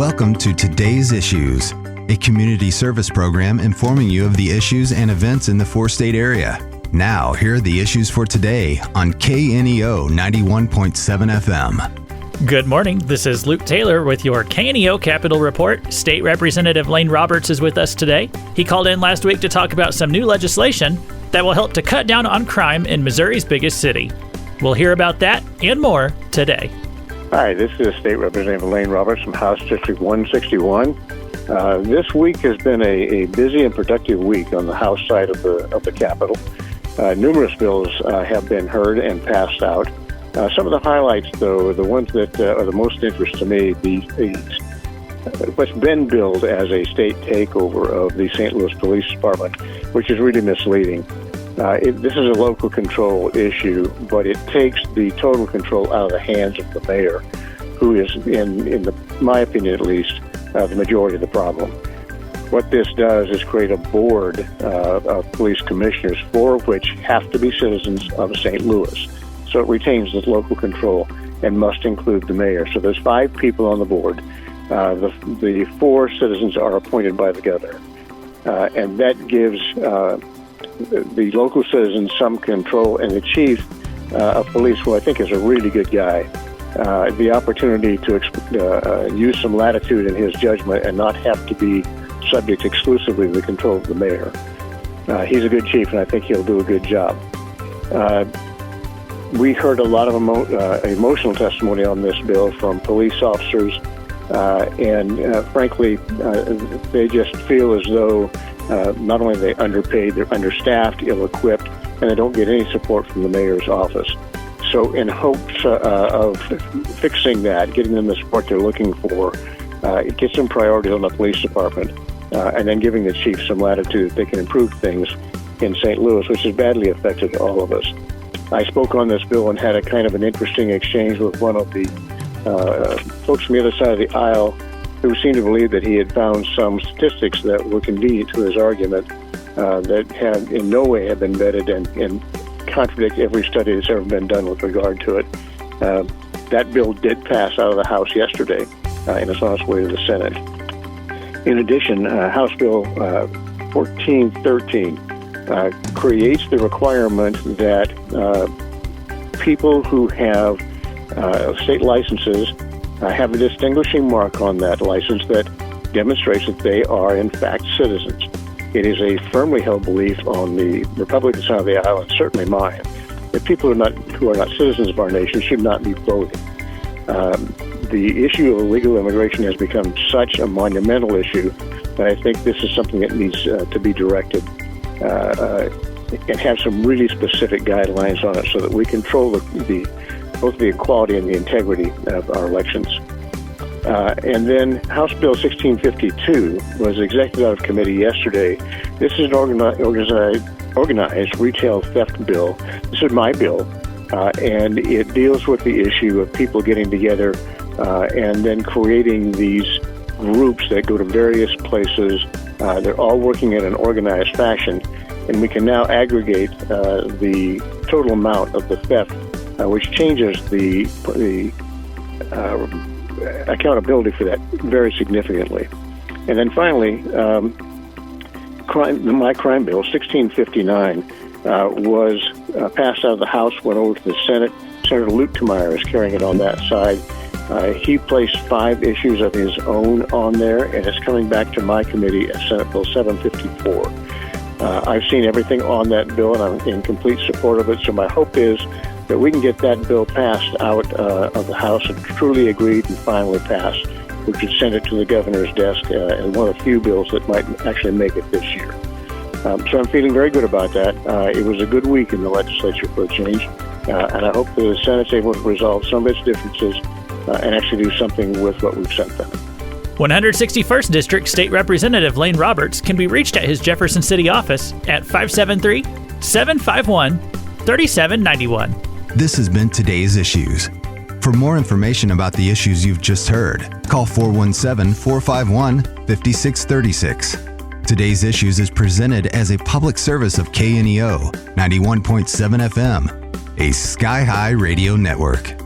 Welcome to Today's Issues, a community service program informing you of the issues and events in the four-state area. Now, here are the issues for today on KNEO 91.7 FM. Good morning. This is Luke Taylor with your KNEO Capitol Report. State Representative Lane Roberts is with us today. He called in last week to talk about some new legislation that will help to cut down on crime in Missouri's biggest city. We'll hear about that and more today. Hi, this is State Representative Lane Roberts from House District 161. This week has been a busy and productive week on the House side of the Capitol. Numerous bills have been heard and passed out. Some of the highlights, though, the ones that are the most interest to me, what's been billed as a state takeover of the St. Louis Police Department, which is really misleading. This is a local control issue, but it takes the total control out of the hands of the mayor, who is, in my opinion at least, the majority of the problem. What this does is create a board of police commissioners, four of which have to be citizens of St. Louis. So it retains this local control and must include the mayor. So there's 5 people on the board. The 4 citizens are appointed by the governor. And that gives the local citizens some control, and the chief of police, who I think is a really good guy, the opportunity to use some latitude in his judgment and not have to be subject exclusively to the control of the mayor. He's a good chief, and I think he'll do a good job. We heard a lot of emotional testimony on this bill from police officers, and frankly, they just feel as though not only are they underpaid, they're understaffed, ill-equipped, and they don't get any support from the mayor's office. So in hopes of fixing that, getting them the support they're looking for, it gets some priority on the police department, and then giving the chief some latitude that they can improve things in St. Louis, which has badly affected all of us. I spoke on this bill and had a kind of an interesting exchange with one of the folks from the other side of the aisle who seemed to believe that he had found some statistics that were convenient to his argument that had in no way have been vetted and contradict every study that's ever been done with regard to it. That bill did pass out of the House yesterday, and it's on its way to the Senate. In addition, House Bill 1413 creates the requirement that people who have state licenses have a distinguishing mark on that license that demonstrates that they are, in fact, citizens. It is a firmly held belief on the Republican side of the aisle, and certainly mine, that people who are not citizens of our nation should not be voting. The issue of illegal immigration has become such a monumental issue that I think this is something that needs to be directed and have some really specific guidelines on it so that we control both the equality and the integrity of our elections. And then House Bill 1652 was executed out of committee yesterday. This is an organized retail theft bill. This is my bill, and it deals with the issue of people getting together and then creating these groups that go to various places. They're all working in an organized fashion, and we can now aggregate the total amount of the theft, which changes the accountability for that very significantly. And then finally, my crime bill, 1659, was passed out of the House, went over to the Senate. Senator Luke Tameyer is carrying it on that side. He placed 5 issues of his own on there, and it's coming back to my committee as Senate Bill 754. I've seen everything on that bill, and I'm in complete support of it, so my hope is that we can get that bill passed out of the House and truly agreed and finally passed. We could send it to the governor's desk and one of the few bills that might actually make it this year. So I'm feeling very good about that. It was a good week in the legislature for a change, and I hope the Senate's able to resolve some of its differences and actually do something with what we've sent them. 161st District State Representative Lane Roberts can be reached at his Jefferson City office at 573-751-3791. This has been Today's Issues. For more information about the issues you've just heard, call 417-451-5636. Today's Issues is presented as a public service of KNEO 91.7 FM, a Sky High radio network.